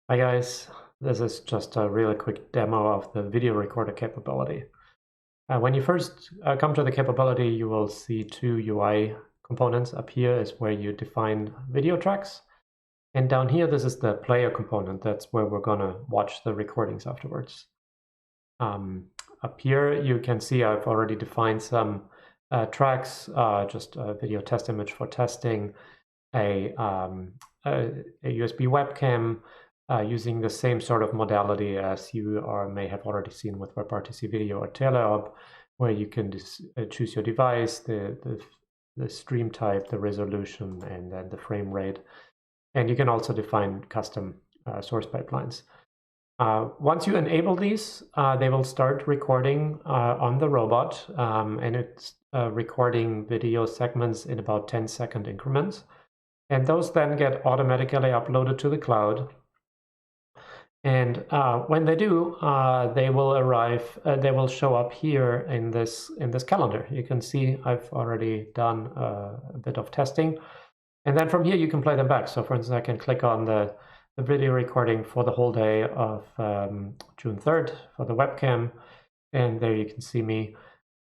Hi guys, this is just a really quick demo of the video recorder capability. When you first come to the capability, you will see two UI components. Up here is where you define video tracks. And down here, this is the player component. That's where we're gonna watch the recordings afterwards. Up here, you can see I've already defined some tracks, just a video test image for testing, a USB webcam, using the same sort of modality as you may have already seen with WebRTC Video or Teleop, where you can choose your device, the stream type, the resolution, and then the frame rate. And you can also define custom source pipelines. Once you enable these, they will start recording on the robot, and it's recording video segments in about 10-second increments. And those then get automatically uploaded to the cloud. And when they do, they will arrive. They will show up here in this calendar. You can see I've already done a bit of testing, and then from here you can play them back. So, for instance, I can click on the video recording for the whole day of June 3rd for the webcam, and there you can see me.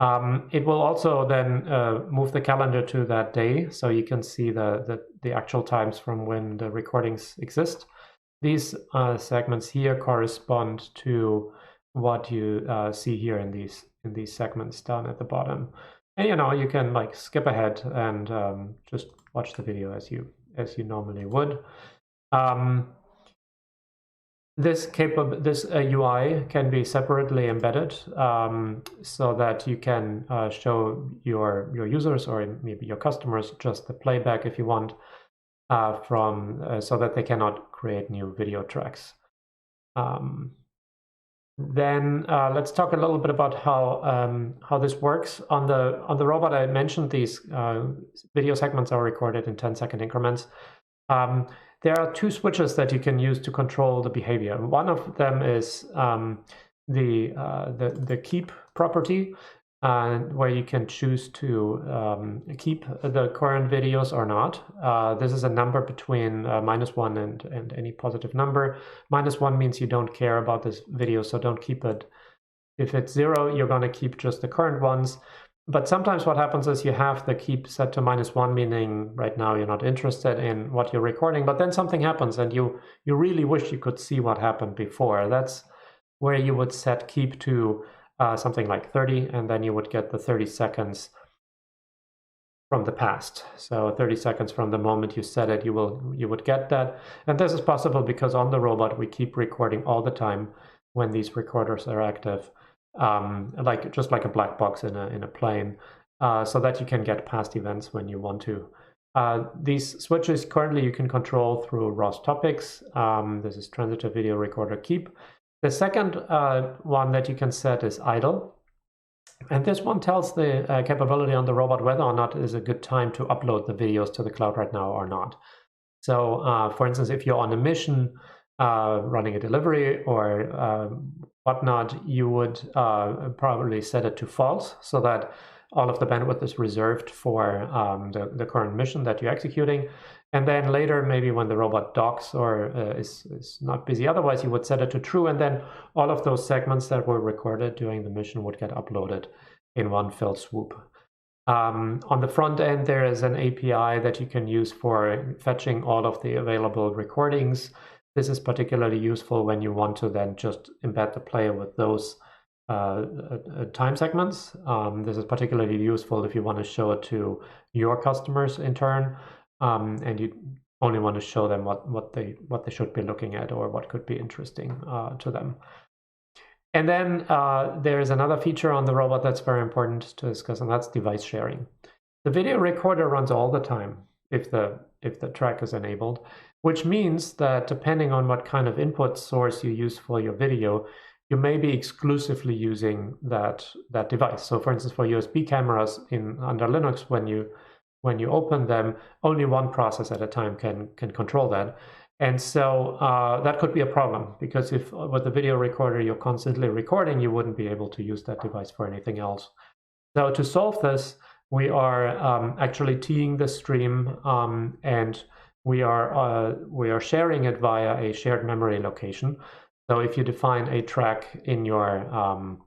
It will also then move the calendar to that day, so you can see the actual times from when the recordings exist. These segments here correspond to what you see here in these segments down at the bottom. And you can like skip ahead and just watch the video as you normally would. This UI can be separately embedded, so that you can show your users or maybe your customers just the playback if you want, so that they cannot create new video tracks. Then let's talk a little bit about how this works. On the robot, I mentioned these video segments are recorded in 10-second increments. There are two switches that you can use to control the behavior. One of them is the keep property, where you can choose to keep the current videos or not. This is a number between -1 and any positive number. -1 means you don't care about this video, so don't keep it. If it's 0, you're going to keep just the current ones. But sometimes what happens is you have the keep set to -1, meaning right now you're not interested in what you're recording, but then something happens and you really wish you could see what happened before. That's where you would set keep to something like 30, and then you would get the 30 seconds from the past. So 30 seconds from the moment you set it, you would get that. And this is possible because on the robot we keep recording all the time when these recorders are active, just like a black box in a plane, so that you can get past events when you want to. These switches currently you can control through ROS topics. This is Transitive Video Recorder Keep. The second one that you can set is idle. And this one tells the capability on the robot whether or not it is a good time to upload the videos to the cloud right now or not. So, for instance, if you're on a mission, running a delivery or whatnot, you would probably set it to false, so that all of the bandwidth is reserved for the current mission that you're executing. And then later, maybe when the robot docks or is not busy otherwise, you would set it to true, and then all of those segments that were recorded during the mission would get uploaded in one fell swoop. On the front end, there is an API that you can use for fetching all of the available recordings. This is particularly useful when you want to then just embed the player with those time segments. This is particularly useful if you want to show it to your customers in turn, and you only want to show them what they should be looking at or what could be interesting to them. And then there is another feature on the robot that's very important to discuss, and that's device sharing. The video recorder runs all the time if the track is enabled, which means that depending on what kind of input source you use for your video, you may be exclusively using that device. So, for instance, for USB cameras under Linux, when you open them, only one process at a time can control that. And so that could be a problem, because if with the video recorder you're constantly recording, you wouldn't be able to use that device for anything else. So to solve this, we are actually teeing the stream, and we are sharing it via a shared memory location. So if you define a track in your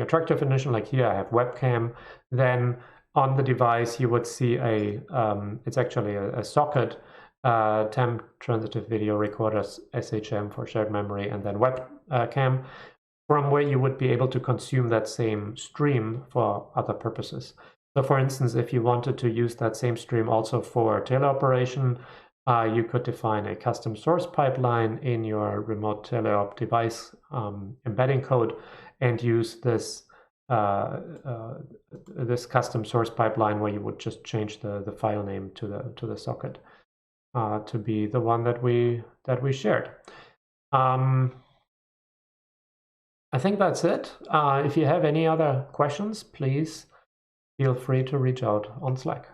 track definition, like here I have webcam, then on the device you would see it's actually a socket, temp transitive video recorders, SHM for shared memory, and then webcam, from where you would be able to consume that same stream for other purposes. So for instance, if you wanted to use that same stream also for teleoperation, you could define a custom source pipeline in your remote teleop device embedding code and use this this custom source pipeline where you would just change the file name to the socket to be the one that we shared. I think that's it. If you have any other questions, please feel free to reach out on Slack.